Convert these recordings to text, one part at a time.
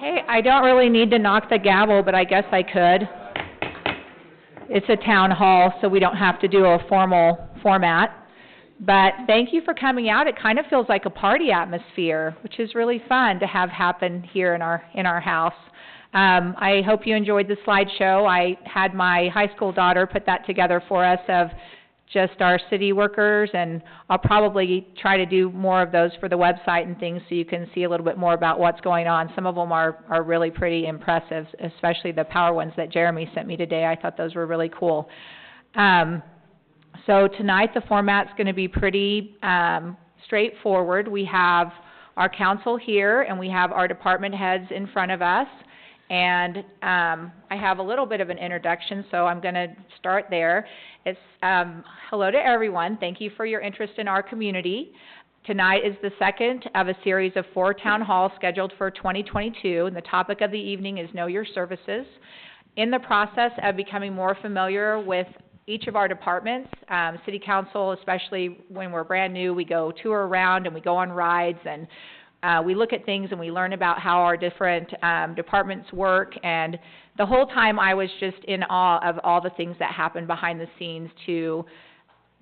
Hey, I don't really need to knock the gavel, but I guess I could. It's a town hall, so we don't have to do a formal format. But thank you for coming out. It kind of feels like a party atmosphere, which is really fun to have happen here in our house. I hope you enjoyed the slideshow. I had my high school daughter put that together for us of just our city workers, and I'll probably try to do more of those for the website and things so you can see a little bit more about what's going on. Some of them are really pretty impressive, especially the power ones that Jeremy sent me today. I thought those were really cool. So tonight the format's going to be pretty straightforward. We have our council here, and we have our department heads in front of us. And I have a little bit of an introduction, so I'm going to start there. It's hello to everyone. Thank you for your interest in our community. Tonight is the second of a series of 4 town halls scheduled for 2022, and the topic of the evening is Know Your Services. In the process of becoming more familiar with each of our departments, City Council, especially when we're brand new, we go tour around and we go on rides, and we look at things and we learn about how our different departments work, and the whole time I was just in awe of all the things that happen behind the scenes to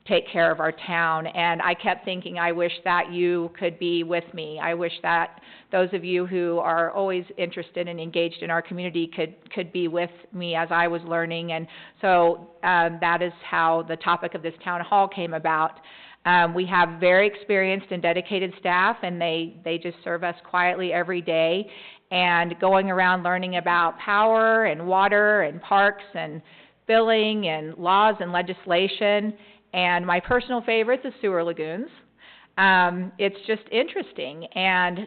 take care of our town. And I kept thinking, I wish that you could be with me. I wish that those of you who are always interested and engaged in our community could be with me as I was learning. And so that is how the topic of this town hall came about. We have very experienced and dedicated staff, and they just serve us quietly every day, and going around learning about power and water and parks and billing and laws and legislation, and my personal favorite, the sewer lagoons. It's just interesting, and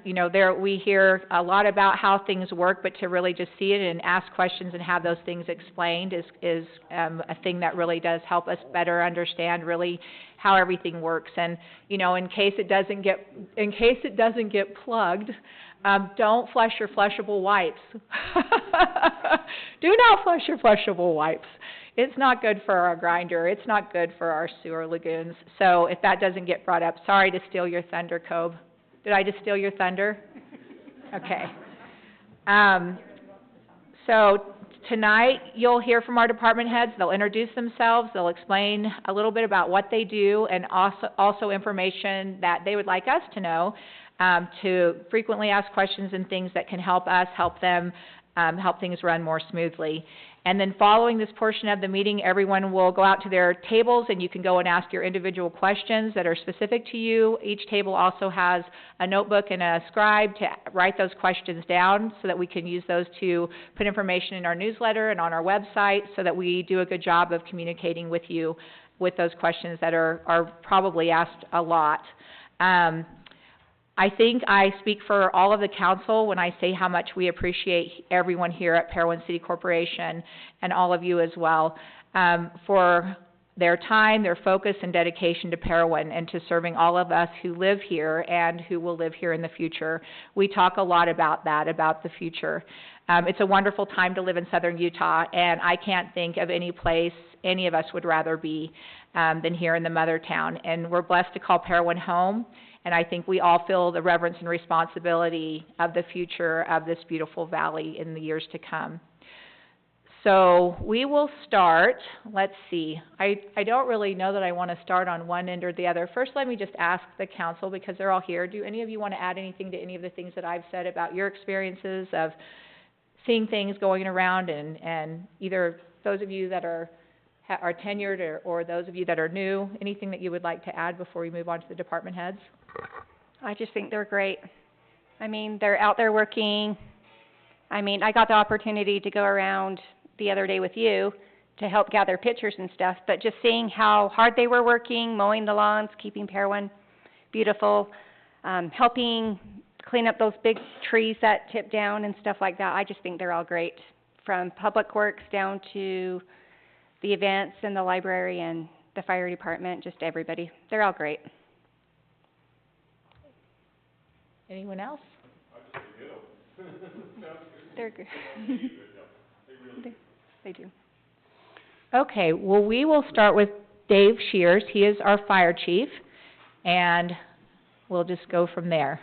we hear a lot about how things work, but to really just see it and ask questions and have those things explained is a thing that really does help us better understand really how everything works. And in case it doesn't get plugged, don't flush your flushable wipes. Do not flush your flushable wipes. It's not good for our grinder. It's not good for our sewer lagoons. So if that doesn't get brought up, sorry to steal your thunder, Cobe. Did I just steal your thunder? Okay. So tonight you'll hear from our department heads. They'll introduce themselves. They'll explain a little bit about what they do, and also information that they would like us to know, to frequently ask questions and things that can help us help them help things run more smoothly. And then following this portion of the meeting, everyone will go out to their tables, and you can go and ask your individual questions that are specific to you. Each table also has a notebook and a scribe to write those questions down so that we can use those to put information in our newsletter and on our website, so that we do a good job of communicating with you with those questions that are probably asked a lot. I think I speak for all of the council when I say how much we appreciate everyone here at Parowan City Corporation, and all of you as well, for their time, their focus, and dedication to Parowan and to serving all of us who live here and who will live here in the future. We talk a lot about that, about the future. It's a wonderful time to live in southern Utah, and I can't think of any place any of us would rather be than here in the mother town. And we're blessed to call Parowan home. And I think we all feel the reverence and responsibility of the future of this beautiful valley in the years to come. So we will start. Let's see. I don't really know that I want to start on one end or the other. First, let me just ask the council, because they're all here. Do any of you want to add anything to any of the things that I've said about your experiences of seeing things going around, and either those of you that are tenured or those of you that are new, anything that you would like to add before we move on to the department heads? I just think they're great. I mean, they're out there working. I mean, I got the opportunity to go around the other day with you to help gather pictures and stuff, but just seeing how hard they were working, mowing the lawns, keeping Parowan beautiful, helping clean up those big trees that tip down and stuff like that. I just think they're all great, from Public Works down to the events and the library and the fire department, just everybody. They're all great. Anyone else? I just say ditto. They're good. They do. Okay, well, we will start with Dave Shears. He is our fire chief, and we'll just go from there.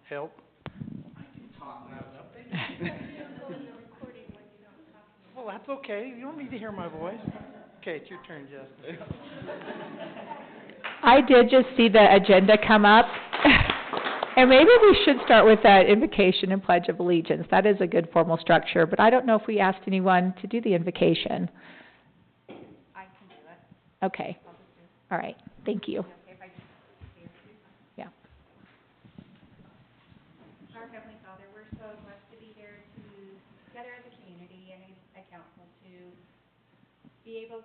help. Well, that's okay. You don't need to hear my voice. Okay, it's your turn, Justin. I did just see the agenda come up, and maybe we should start with that invocation and pledge of allegiance. That is a good formal structure, but I don't know if we asked anyone to do the invocation. I can do it. Okay. All right. Thank you. Yeah. Our Heavenly Father, we're so blessed to be here together as a community and a council to be able to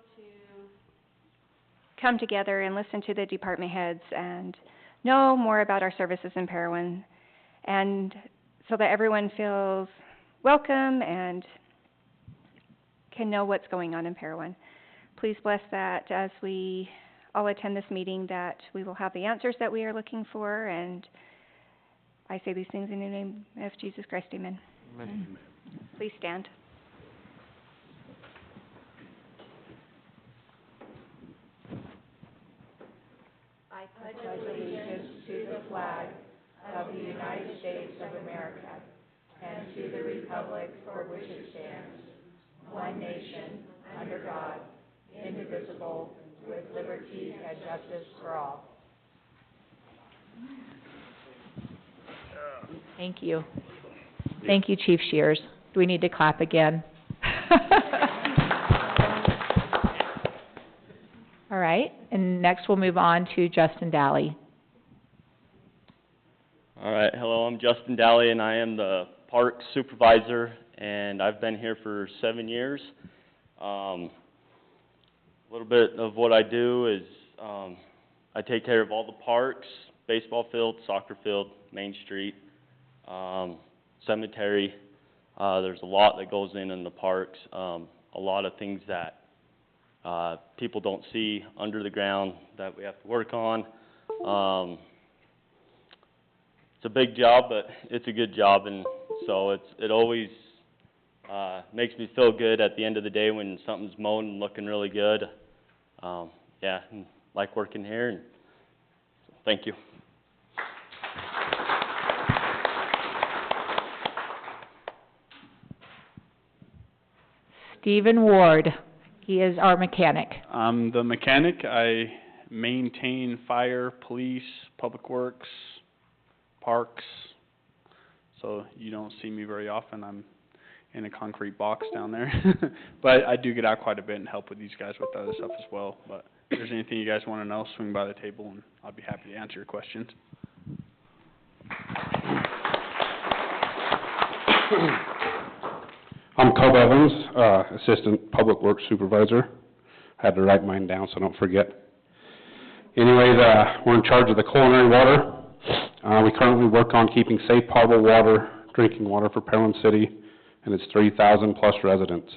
come together and listen to the department heads and know more about our services in Parowan, and so that everyone feels welcome and can know what's going on in Parowan. Please bless that as we all attend this meeting, that we will have the answers that we are looking for, and I say these things in the name of Jesus Christ, amen. Amen. Please stand. I pledge allegiance to the flag of the United States of America and to the republic for which it stands, one nation, under God, indivisible, with liberty and justice for all. Thank you. Thank you, Chief Shears. Do we need to clap again? All right, and next we'll move on to Justin Daly. All right, hello, I'm Justin Daly, and I am the Park Supervisor, and I've been here for 7 years. A little bit of what I do is I take care of all the parks, baseball field, soccer field, Main Street, cemetery. There's a lot that goes in the parks, a lot of things that people don't see under the ground that we have to work on. It's a big job, but it's a good job, and so it always makes me feel good at the end of the day when something's mowed and looking really good. Yeah, and like working here, and so thank you. Stephen Ward. He is our mechanic. I'm the mechanic. I maintain fire, police, public works, parks. So you don't see me very often. I'm in a concrete box down there. But I do get out quite a bit and help with these guys with other stuff as well. But if there's anything you guys want to know, swing by the table and I'll be happy to answer your questions. I'm Cub Evans, Assistant Public Works Supervisor. I had to write mine down so I don't forget. Anyway, we're in charge of the culinary water. We currently work on keeping safe potable water, drinking water for Parowan City and its 3,000 plus residents.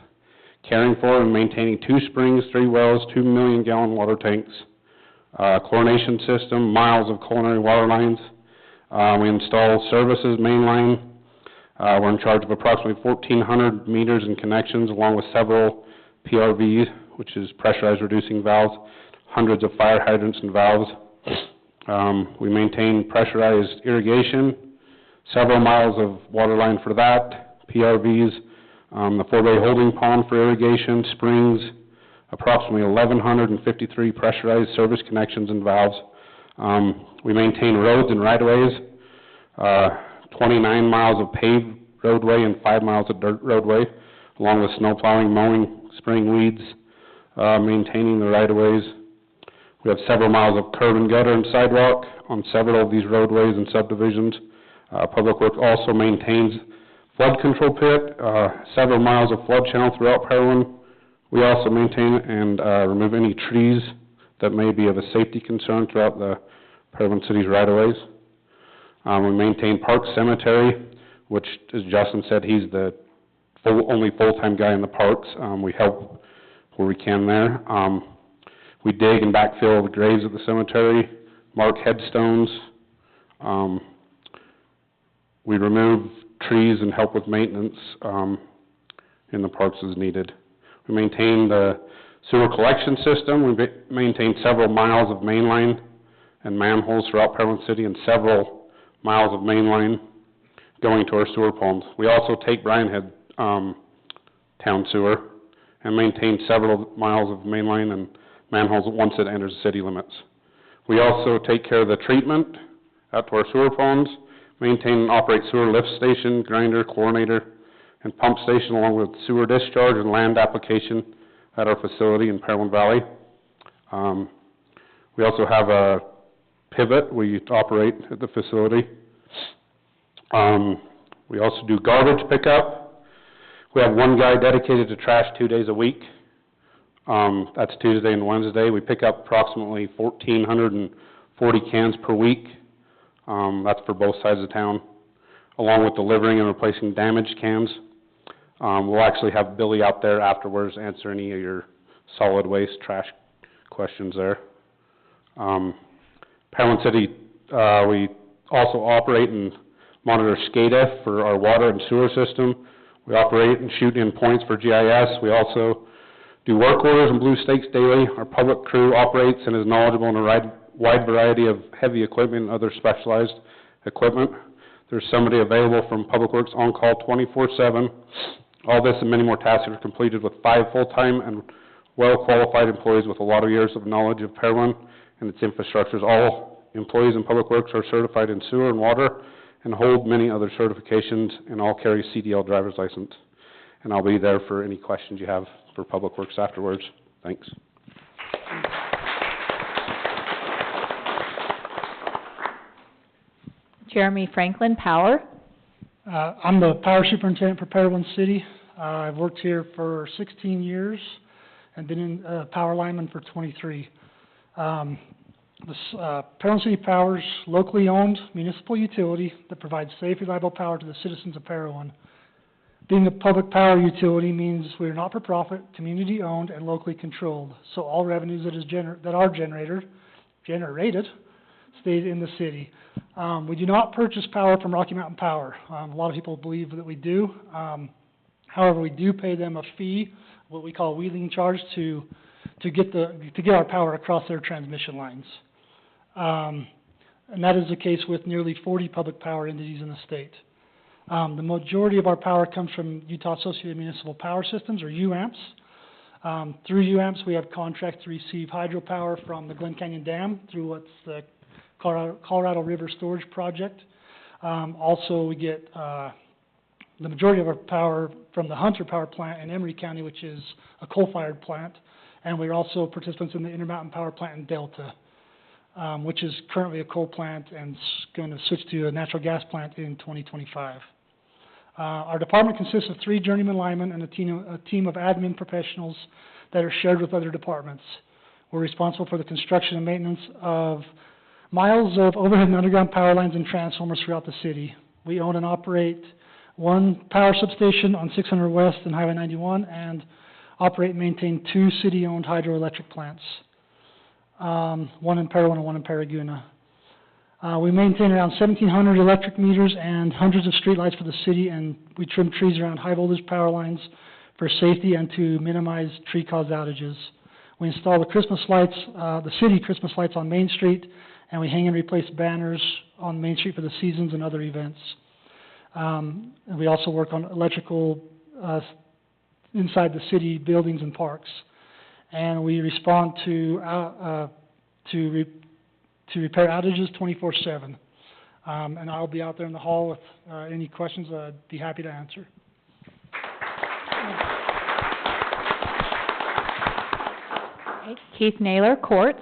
Caring for and maintaining 2 springs, 3 wells, 2 million-gallon water tanks, chlorination system, miles of culinary water lines. We install services, main line. We're in charge of approximately 1,400 meters and connections, along with several PRVs, which is pressurized reducing valves, hundreds of fire hydrants and valves. We maintain pressurized irrigation, several miles of water line for that, PRVs, the 4-bay holding pond for irrigation, springs, approximately 1,153 pressurized service connections and valves. We maintain roads and right-of-ways, 29 miles of paved roadway and 5 miles of dirt roadway, along with snow plowing, mowing, spraying weeds, maintaining the right-of-ways. We have several miles of curb and gutter and sidewalk on several of these roadways and subdivisions. Public Works also maintains flood control pit, several miles of flood channel throughout Parowan. We also maintain and remove any trees that may be of a safety concern throughout the Parowan City's right-of-ways. We maintain Park Cemetery, which, as Justin said, he's the only full-time guy in the parks. We help where we can there. We dig and backfill the graves at the cemetery, mark headstones. We remove trees and help with maintenance in the parks as needed. We maintain the sewer collection system. We maintain several miles of main line and manholes throughout Parowan City and several miles of main line going to our sewer ponds. We also take Bryan Head, town sewer and maintain several miles of main line and manholes once it enters the city limits. We also take care of the treatment out to our sewer ponds, maintain and operate sewer lift station, grinder, chlorinator, and pump station, along with sewer discharge and land application at our facility in Parowan Valley. We also have a pivot we operate at the facility. We also do garbage pickup. We have one guy dedicated to trash 2 days a week. That's Tuesday and Wednesday. We pick up approximately 1,440 cans per week. That's for both sides of town, along with delivering and replacing damaged cans. We'll actually have Billy out there afterwards answer any of your solid waste trash questions there. Parowan City, we also operate and monitor SCADA for our water and sewer system. We operate and shoot in points for GIS. We also do work orders and blue stakes daily. Our public crew operates and is knowledgeable in a wide variety of heavy equipment and other specialized equipment. There's somebody available from Public Works on call 24/7. All this and many more tasks are completed with 5 full-time and well-qualified employees with a lot of years of knowledge of Parowan and its infrastructures. All employees in Public Works are certified in sewer and water and hold many other certifications, and all carry CDL driver's license. And I'll be there for any questions you have for Public Works afterwards. Thanks. Jeremy Franklin, Power. I'm the power superintendent for Parowan City. I've worked here for 16 years and been in power lineman for 23. Parowan City Power's locally owned municipal utility that provides safe, reliable power to the citizens of Parowan. Being a public power utility means we're not-for-profit, community-owned, and locally controlled, so all revenues that are generated stay in the city. We do not purchase power from Rocky Mountain Power. A lot of people believe that we do. However, we do pay them a fee, what we call a wheeling charge, to get our power across their transmission lines. And that is the case with nearly 40 public power entities in the state. The majority of our power comes from Utah Associated Municipal Power Systems, or UAMPS. Through UAMPS, we have contracts to receive hydropower from the Glen Canyon Dam through what's the Colorado River Storage Project. Also, we get the majority of our power from the Hunter Power Plant in Emery County, which is a coal-fired plant, and we're also participants in the Intermountain Power Plant in Delta, which is currently a coal plant and going to switch to a natural gas plant in 2025. Our department consists of 3 journeyman linemen and a team of admin professionals that are shared with other departments. We're responsible for the construction and maintenance of miles of overhead and underground power lines and transformers throughout the city. We own and operate 1 power substation on 600 West and Highway 91, and operate and maintain 2 city-owned hydroelectric plants, 1 in Parowan and 1 in Paraguna. We maintain around 1,700 electric meters and hundreds of streetlights for the city, and we trim trees around high-voltage power lines for safety and to minimize tree-caused outages. We install the Christmas lights, the city Christmas lights on Main Street, and we hang and replace banners on Main Street for the seasons and other events. And we also work on electrical inside the city buildings and parks. And we respond to repair outages 24/7. And I'll be out there in the hall with any questions I'd be happy to answer. Okay. Keith Naylor, Courts.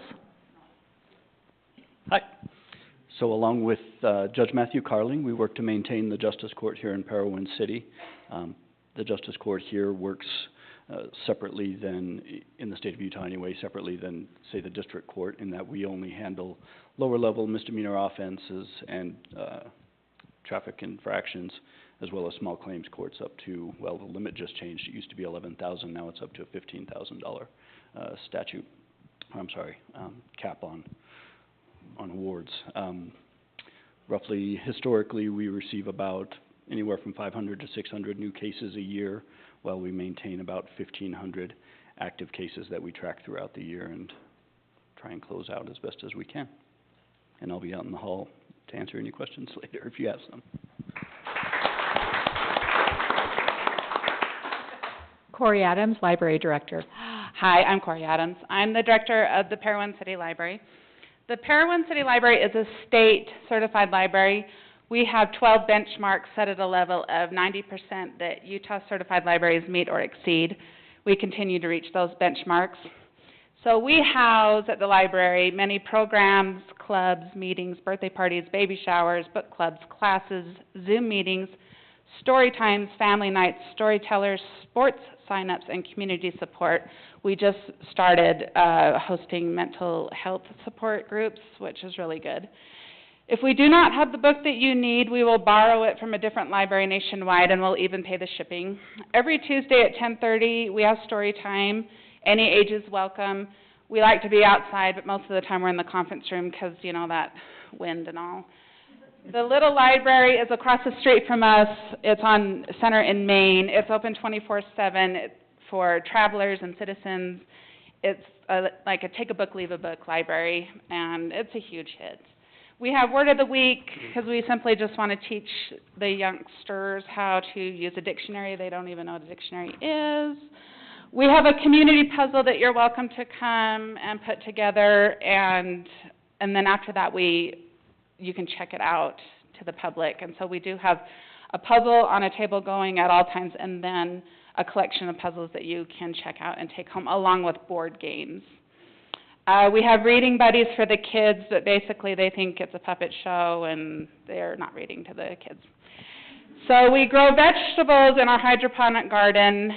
Hi. So along with Judge Matthew Carling, we work to maintain the Justice Court here in Parowan City. The Justice Court here works separately than, in the state of Utah anyway, separately than, say, the District Court, in that we only handle lower level misdemeanor offenses and traffic infractions, as well as small claims courts up to, well, the limit just changed. It used to be $11,000, now it's up to a $15,000 cap on awards. Roughly, historically, we receive about anywhere from 500 to 600 new cases a year, while we maintain about 1,500 active cases that we track throughout the year and try and close out as best as we can. And I'll be out in the hall to to answer any questions later if you have some. Corey Adams, Library Director. Hi, I'm Corey Adams. I'm the director of the Parowan City Library. The Parowan City Library is a state certified library. We have 12 benchmarks set at a level of 90% that Utah certified libraries meet or exceed. We continue to reach those benchmarks. So we house at the library many programs, clubs, meetings, birthday parties, baby showers, book clubs, classes, Zoom meetings, story times, family nights, storytellers, sports signups, and community support. We just started hosting mental health support groups, which is really good. If we do not have the book that you need, we will borrow it from a different library nationwide, and we'll even pay the shipping. Every Tuesday at 10:30, we have story time. Any age is welcome. We like to be outside, but most of the time we're in the conference room because, you know, that wind and all. The little library is across the street from us. It's on Center in Maine. It's open 24/7 for travelers and citizens. It's like a take a book, leave a book library, and it's a huge hit. We have Word of the Week because we simply just want to teach the youngsters how to use a dictionary. They don't even know what a dictionary is. We have a community puzzle that you're welcome to come and put together, and then after that you can check it out to the public. And so we do have a puzzle on a table going at all times, and then a collection of puzzles that you can check out and take home, along with board games. We have reading buddies for the kids, but basically they think it's a puppet show, and they're not reading to the kids. So we grow vegetables in our hydroponic garden,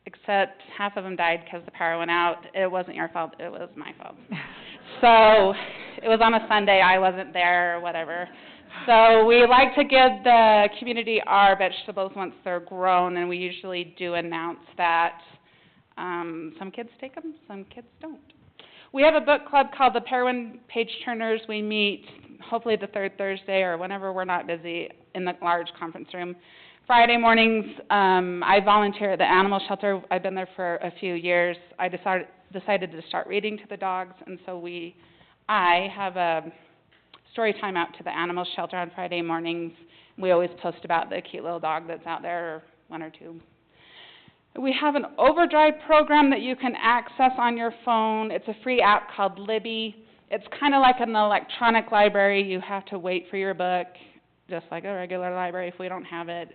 except half of them died because the power went out. It wasn't your fault, it was my fault. So it was on a Sunday, I wasn't there, or whatever. So we like to give the community our vegetables once they're grown, and we usually do announce that. Some kids take them, some kids don't. We have a book club called the Parowan Page Turners. We meet hopefully the third Thursday or whenever we're not busy in the large conference room. Friday mornings, I volunteer at the animal shelter. I've been there for a few years. I decided to start reading to the dogs, and so I have a story time out to the animal shelter on Friday mornings. We always post about the cute little dog that's out there, or one or two. We have an overdrive program that you can access on your phone. It's a free app called Libby. It's kind of like an electronic library. You have to wait for your book, just like a regular library if we don't have it.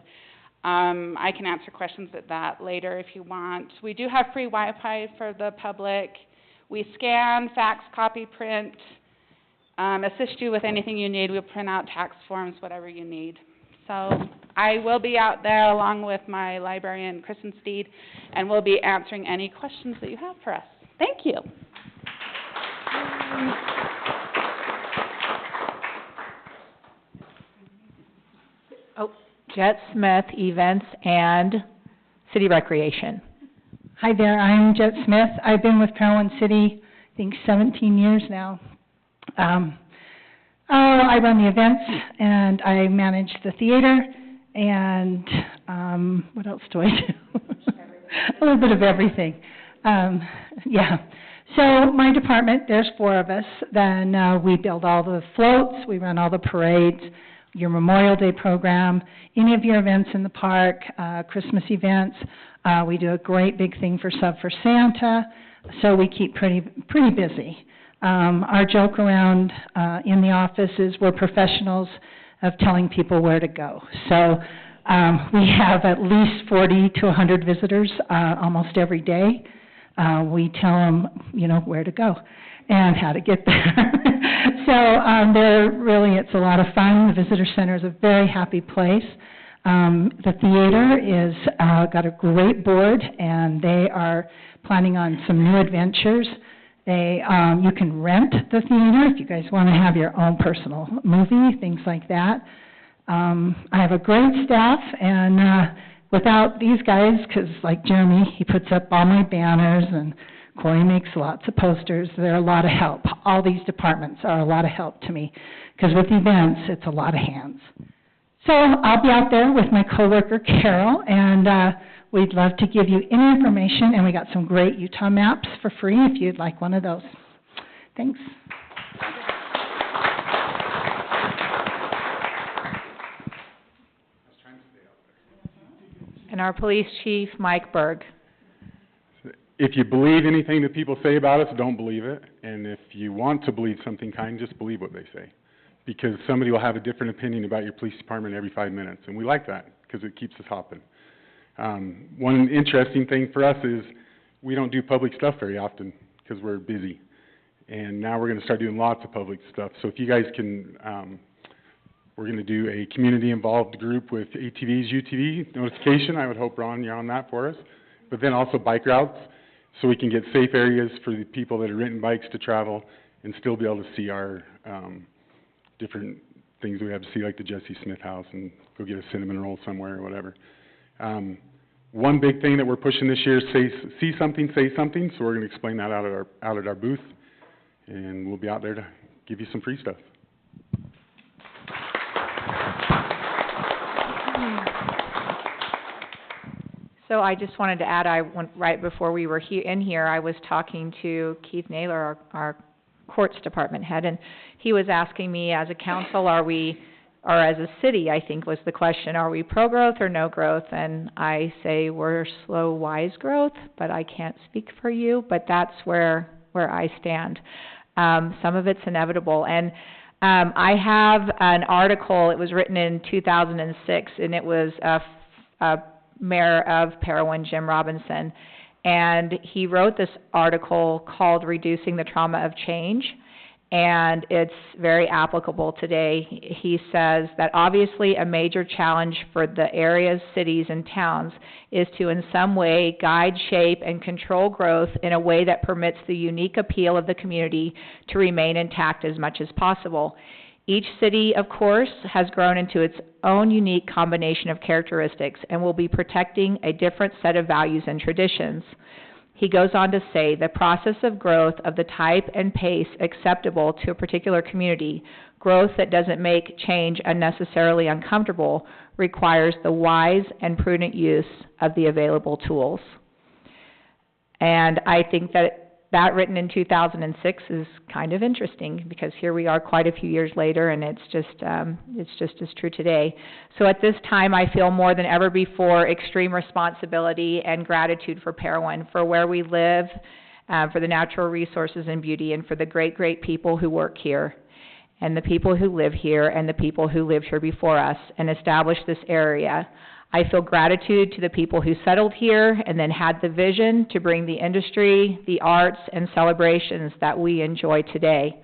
I can answer questions at that later if you want. We do have free Wi-Fi for the public. We scan, fax, copy, print, assist you with anything you need. We'll print out tax forms, whatever you need. So I will be out there along with my librarian, Kristen Steed, and we'll be answering any questions that you have for us. Thank you. Jet Smith, Events and City Recreation. Hi there, I'm Jet Smith. I've been with Parowan City, I think 17 years now. I run the events, and I manage the theater, and what else do I do? A little bit of everything. Yeah. So my department, there's 4 of us. Then we build all the floats, we run all the parades, your Memorial Day program, any of your events in the park, Christmas events. We do a great big thing for Sub for Santa, so we keep pretty busy. Our joke around in the office is we're professionals of telling people where to go. So we have at least 40 to 100 visitors almost every day. We tell them, where to go and how to get there. So it's a lot of fun. The visitor center is a very happy place. The theater is got a great board, and they are planning on some new adventures. You can rent the theater if you guys want to have your own personal movie, things like that. I have a great staff, and without these guys, because like Jeremy, he puts up all my banners, and Corey makes lots of posters. They're a lot of help. All these departments are a lot of help to me, because with events, it's a lot of hands. So I'll be out there with my coworker Carol, and we'd love to give you any information, and we got some great Utah maps for free if you'd like one of those. Thanks. and our police chief, Mike Berg. If you believe anything that people say about us, don't believe it. And if you want to believe something kind, just believe what they say. Because somebody will have a different opinion about your police department every 5 minutes, and we like that, because it keeps us hopping. One interesting thing for us is we don't do public stuff very often, because we're busy. And now we're gonna start doing lots of public stuff. So if you guys can, we're gonna do a community-involved group with ATVs, UTV notification. I would hope, Ron, you're on that for us. But then also bike routes, so we can get safe areas for the people that are renting bikes to travel and still be able to see our, different things we have to see, like the Jesse Smith House, and go get a cinnamon roll somewhere or whatever. One big thing that we're pushing this year is see something, say something, so we're gonna explain that out at our booth, and we'll be out there to give you some free stuff. So I just wanted to add, right before we were in here, I was talking to Keith Naylor, our courts department head, and he was asking me, as a council, or as a city, I think was the question, are we pro-growth or no growth? And I say we're slow, wise growth, but I can't speak for you, but that's where I stand. Some of it's inevitable, and I have an article, it was written in 2006, and it was a mayor of Parowan, Jim Robinson, and he wrote this article called Reducing the Trauma of Change, and it's very applicable today. He says that obviously a major challenge for the areas, cities, and towns is to in some way guide, shape, and control growth in a way that permits the unique appeal of the community to remain intact as much as possible. Each city, of course, has grown into its own unique combination of characteristics and will be protecting a different set of values and traditions. He goes on to say the process of growth of the type and pace acceptable to a particular community, growth that doesn't make change unnecessarily uncomfortable, requires the wise and prudent use of the available tools. And I think that written in 2006 is kind of interesting, because here we are quite a few years later, and it's just as true today. So at this time, I feel more than ever before extreme responsibility and gratitude for Parowan, for where we live, for the natural resources and beauty, and for the great, great people who work here, and the people who live here, and the people who lived here before us and established this area. I feel gratitude to the people who settled here and then had the vision to bring the industry, the arts, and celebrations that we enjoy today.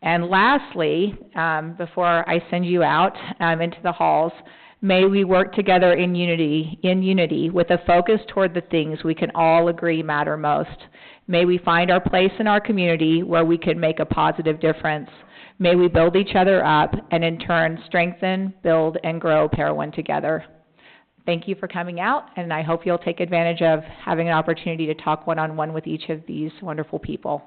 And lastly, before I send you out into the halls, may we work together in unity with a focus toward the things we can all agree matter most. May we find our place in our community where we can make a positive difference. May we build each other up and in turn strengthen, build, and grow Parowan together. Thank you for coming out, and I hope you'll take advantage of having an opportunity to talk one-on-one with each of these wonderful people.